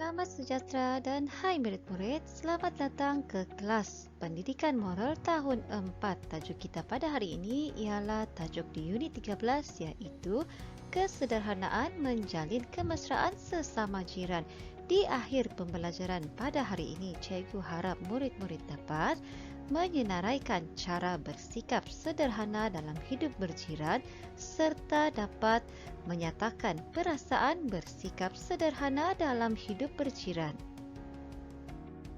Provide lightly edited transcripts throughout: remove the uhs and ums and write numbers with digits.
Selamat sejahtera dan hai murid-murid, selamat datang ke kelas Pendidikan Moral tahun 4. Tajuk kita pada hari ini ialah tajuk di unit 13 iaitu Kesederhanaan Menjalin Kemesraan Sesama Jiran. Di akhir pembelajaran pada hari ini, cikgu harap murid-murid dapat menyenaraikan cara bersikap sederhana dalam hidup berjiran serta dapat menyatakan perasaan bersikap sederhana dalam hidup berjiran.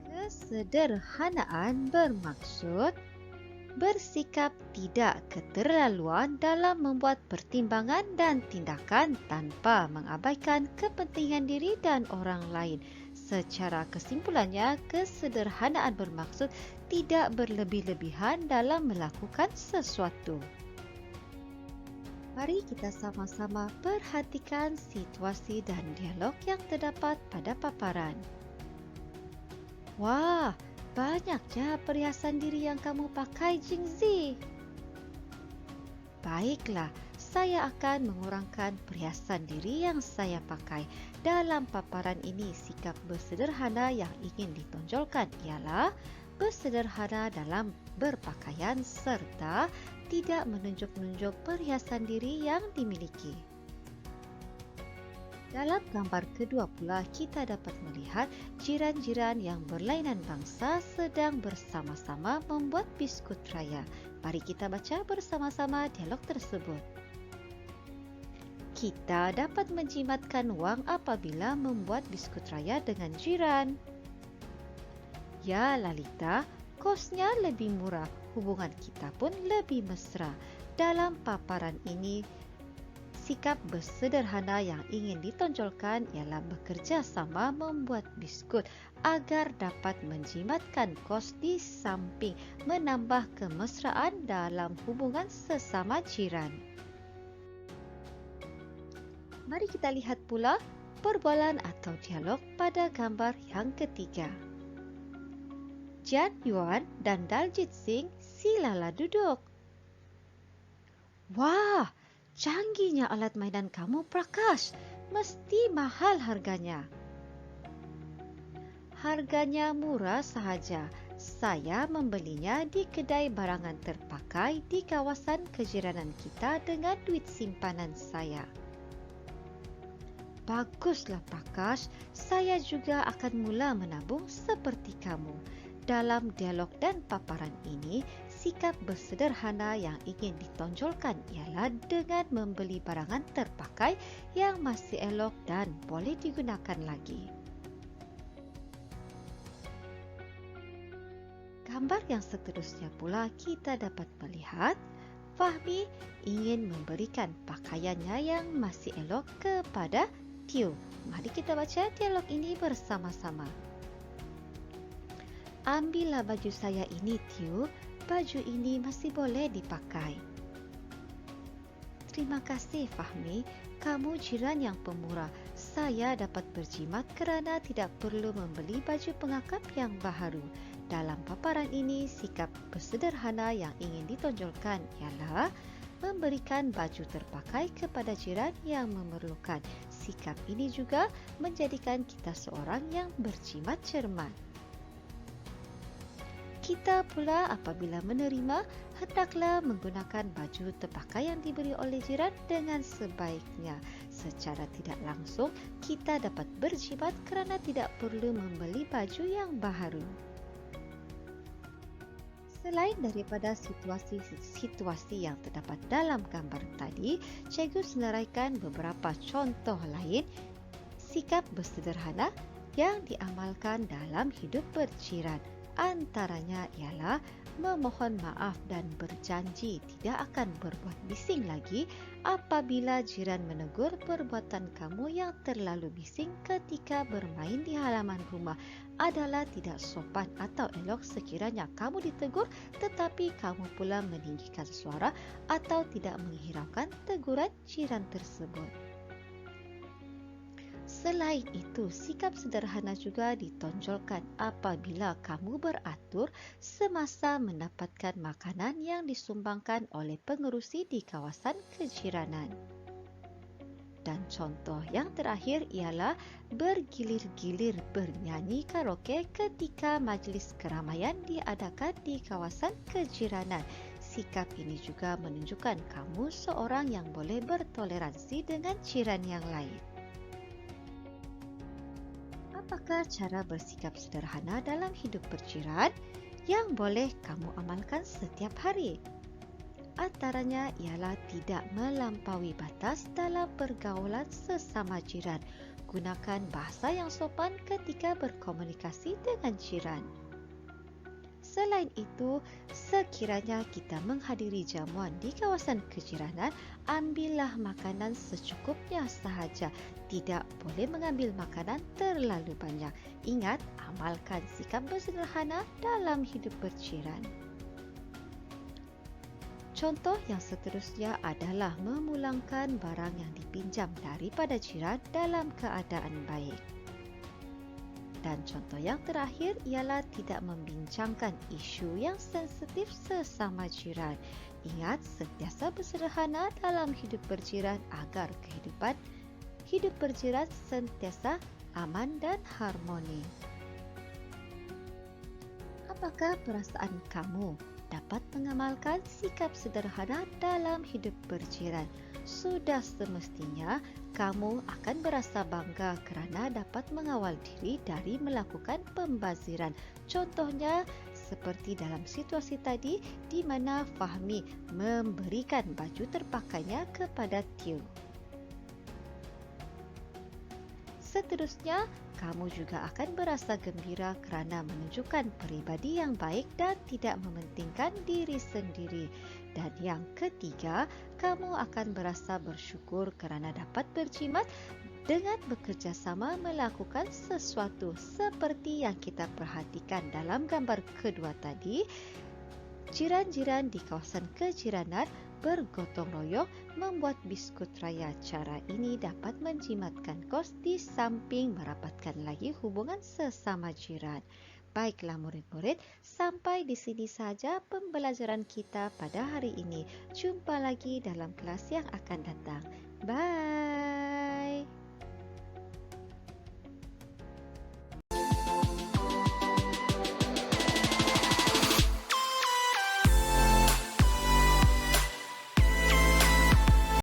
Kesederhanaan bermaksud bersikap tidak keterlaluan dalam membuat pertimbangan dan tindakan tanpa mengabaikan kepentingan diri dan orang lain. Secara kesimpulannya, kesederhanaan bermaksud tidak berlebih-lebihan dalam melakukan sesuatu. Mari kita sama-sama perhatikan situasi dan dialog yang terdapat pada paparan. Wah, banyaknya perhiasan diri yang kamu pakai, Jingzi. Baiklah, saya akan mengurangkan perhiasan diri yang saya pakai. Dalam paparan ini, sikap bersederhana yang ingin ditonjolkan ialah bersederhana dalam berpakaian serta tidak menunjuk-nunjuk perhiasan diri yang dimiliki. Dalam gambar kedua pula, kita dapat melihat jiran-jiran yang berlainan bangsa sedang bersama-sama membuat biskut raya. Mari kita baca bersama-sama dialog tersebut. Kita dapat menjimatkan wang apabila membuat biskut raya dengan jiran. Ya, Lalita, kosnya lebih murah, hubungan kita pun lebih mesra. Dalam paparan ini, sikap bersederhana yang ingin ditonjolkan ialah bekerja sama membuat biskut agar dapat menjimatkan kos di samping menambah kemesraan dalam hubungan sesama jiran. Mari kita lihat pula perbualan atau dialog pada gambar yang ketiga. Jian Yuan dan Daljit Singh silalah duduk. Wah, canggihnya alat mainan kamu, Prakash. Mesti mahal harganya. Harganya murah sahaja. Saya membelinya di kedai barangan terpakai di kawasan kejiranan kita dengan duit simpanan saya. Baguslah, Prakash. Saya juga akan mula menabung seperti kamu. Dalam dialog dan paparan ini, sikap bersederhana yang ingin ditonjolkan ialah dengan membeli barangan terpakai yang masih elok dan boleh digunakan lagi. Gambar yang seterusnya pula kita dapat melihat Fahmi ingin memberikan pakaiannya yang masih elok kepada Tio. Mari kita baca dialog ini bersama-sama. Ambillah baju saya ini, Tio. Baju ini masih boleh dipakai. Terima kasih, Fahmi. Kamu jiran yang pemurah. Saya dapat berjimat kerana tidak perlu membeli baju pengakap yang baharu. Dalam paparan ini, sikap bersederhana yang ingin ditonjolkan ialah memberikan baju terpakai kepada jiran yang memerlukan. Sikap ini juga menjadikan kita seorang yang berjimat cermat. Kita pula apabila menerima, hendaklah menggunakan baju terpakai yang diberi oleh jiran dengan sebaiknya. Secara tidak langsung, kita dapat berjimat kerana tidak perlu membeli baju yang baharu. Selain daripada situasi yang terdapat dalam gambar tadi, cikgu senaraikan beberapa contoh lain sikap bersederhana yang diamalkan dalam hidup berjiran. Antaranya ialah memohon maaf dan berjanji tidak akan berbuat bising lagi apabila jiran menegur perbuatan kamu yang terlalu bising ketika bermain di halaman rumah adalah tidak sopan atau elok sekiranya kamu ditegur tetapi kamu pula meninggikan suara atau tidak menghiraukan teguran jiran tersebut. Selain itu, sikap sederhana juga ditonjolkan apabila kamu beratur semasa mendapatkan makanan yang disumbangkan oleh pengerusi di kawasan kejiranan. Dan contoh yang terakhir ialah bergilir-gilir bernyanyi karaoke ketika majlis keramaian diadakan di kawasan kejiranan. Sikap ini juga menunjukkan kamu seorang yang boleh bertoleransi dengan jiran yang lain. Apakah cara bersikap sederhana dalam hidup berjiran yang boleh kamu amalkan setiap hari? Antaranya ialah tidak melampaui batas dalam pergaulan sesama jiran. Gunakan bahasa yang sopan ketika berkomunikasi dengan jiran. Selain itu, sekiranya kita menghadiri jamuan di kawasan kejiranan, ambillah makanan secukupnya sahaja. Tidak boleh mengambil makanan terlalu banyak. Ingat, amalkan sikap bersederhana dalam hidup berjiran. Contoh yang seterusnya adalah memulangkan barang yang dipinjam daripada jiran dalam keadaan baik. Dan contoh yang terakhir ialah tidak membincangkan isu yang sensitif sesama jiran. Ingat, sentiasa bersederhana dalam hidup berjiran agar hidup berjiran sentiasa aman dan harmoni. Apakah perasaan kamu dapat mengamalkan sikap sederhana dalam hidup berjiran? Sudah semestinya kamu akan berasa bangga kerana dapat mengawal diri dari melakukan pembaziran. Contohnya seperti dalam situasi tadi di mana Fahmi memberikan baju terpakainya kepada Tio. Seterusnya, kamu juga akan berasa gembira kerana menunjukkan peribadi yang baik dan tidak mementingkan diri sendiri. Dan yang ketiga, kamu akan berasa bersyukur kerana dapat berjimat dengan bekerjasama melakukan sesuatu seperti yang kita perhatikan dalam gambar kedua tadi. Jiran-jiran di kawasan kejiranan bergotong royong membuat biskut raya. Cara ini dapat menjimatkan kos di samping merapatkan lagi hubungan sesama jiran. Baiklah murid-murid, sampai di sini saja pembelajaran kita pada hari ini. Jumpa lagi dalam kelas yang akan datang. Bye!